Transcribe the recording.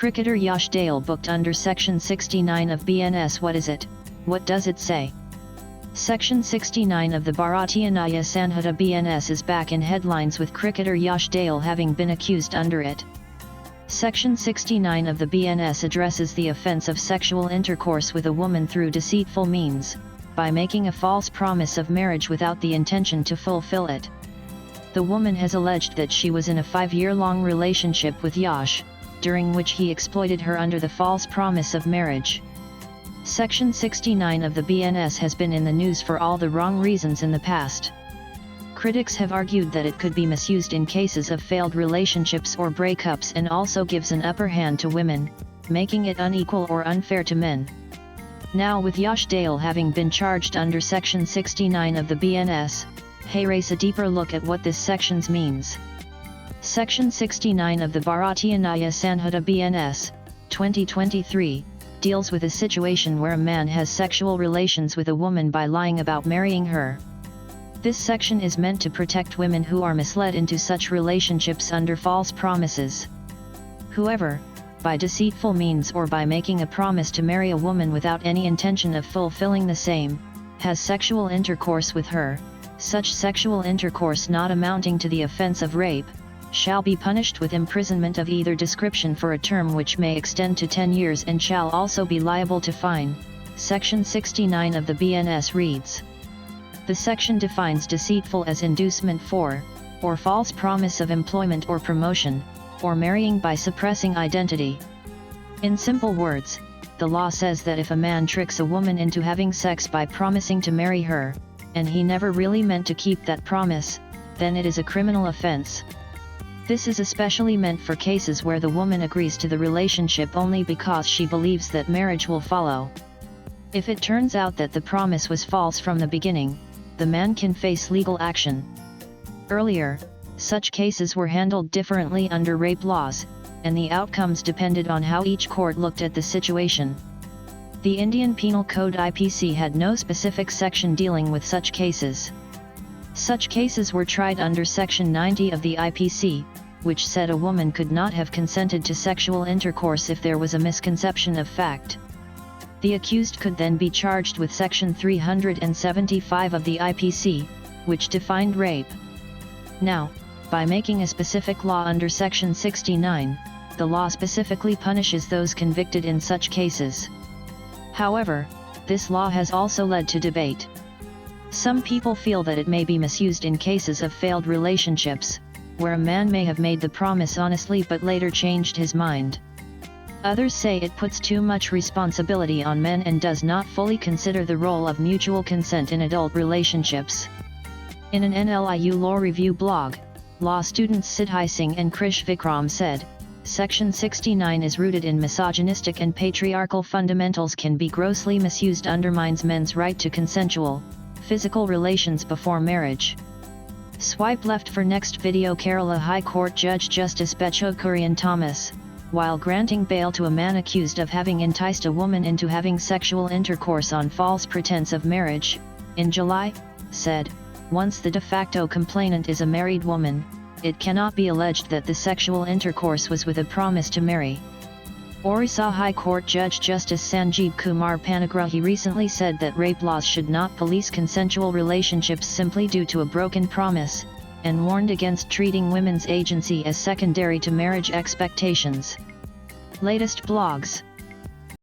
Cricketer Yash Dayal booked under Section 69 of BNS. What is it? What does it say? Section 69 of the Bharatiya Nyaya Sanhita BNS is back in headlines with cricketer Yash Dayal having been accused under it. Section 69 of the BNS addresses the offence of sexual intercourse with a woman through deceitful means, by making a false promise of marriage without the intention to fulfill it. The woman has alleged that she was in a 5-year-long relationship with Yash, during which he exploited her under the false promise of marriage. Section 69 of the BNS has been in the news for all the wrong reasons in the past. Critics have argued that it could be misused in cases of failed relationships or breakups and also gives an upper hand to women, making it unequal or unfair to men. Now with Yash Dayal having been charged under Section 69 of the BNS, hey, raise a deeper look at what this section means. Section 69 of the Bharatiya Nyaya Sanhita BNS, 2023, deals with a situation where a man has sexual relations with a woman by lying about marrying her. This section is meant to protect women who are misled into such relationships under false promises. Whoever, by deceitful means or by making a promise to marry a woman without any intention of fulfilling the same, has sexual intercourse with her, such sexual intercourse not amounting to the offence of rape, shall be punished with imprisonment of either description for a term which may extend to 10 years and shall also be liable to fine. Section 69 of the BNS reads. The section defines deceitful as inducement for, or false promise of employment or promotion, or marrying by suppressing identity. In simple words, the law says that if a man tricks a woman into having sex by promising to marry her, and he never really meant to keep that promise, then it is a criminal offense. This is especially meant for cases where the woman agrees to the relationship only because she believes that marriage will follow. If it turns out that the promise was false from the beginning, the man can face legal action. Earlier, such cases were handled differently under rape laws, and the outcomes depended on how each court looked at the situation. The Indian Penal Code (IPC) had no specific section dealing with such cases. Such cases were tried under Section 90 of the IPC, which said a woman could not have consented to sexual intercourse if there was a misconception of fact. The accused could then be charged with Section 375 of the IPC, which defined rape. Now, by making a specific law under Section 69, the law specifically punishes those convicted in such cases. However, this law has also led to debate. Some people feel that it may be misused in cases of failed relationships, where a man may have made the promise honestly but later changed his mind. Others say it puts too much responsibility on men and does not fully consider the role of mutual consent in adult relationships. In an NLIU Law Review blog, law students Siddhi Singh and Krish Vikram said, Section 69 is rooted in misogynistic and patriarchal fundamentals, can be grossly misused, undermines men's right to consensual, physical relations before marriage. Swipe left for next video. Kerala High Court Judge Justice Bechukurian Thomas, while granting bail to a man accused of having enticed a woman into having sexual intercourse on false pretense of marriage, in July, said, once the de facto complainant is a married woman, it cannot be alleged that the sexual intercourse was with a promise to marry. Orissa High Court Judge Justice Sanjeev Kumar Panigrahi recently said that rape laws should not police consensual relationships simply due to a broken promise, and warned against treating women's agency as secondary to marriage expectations. Latest blogs.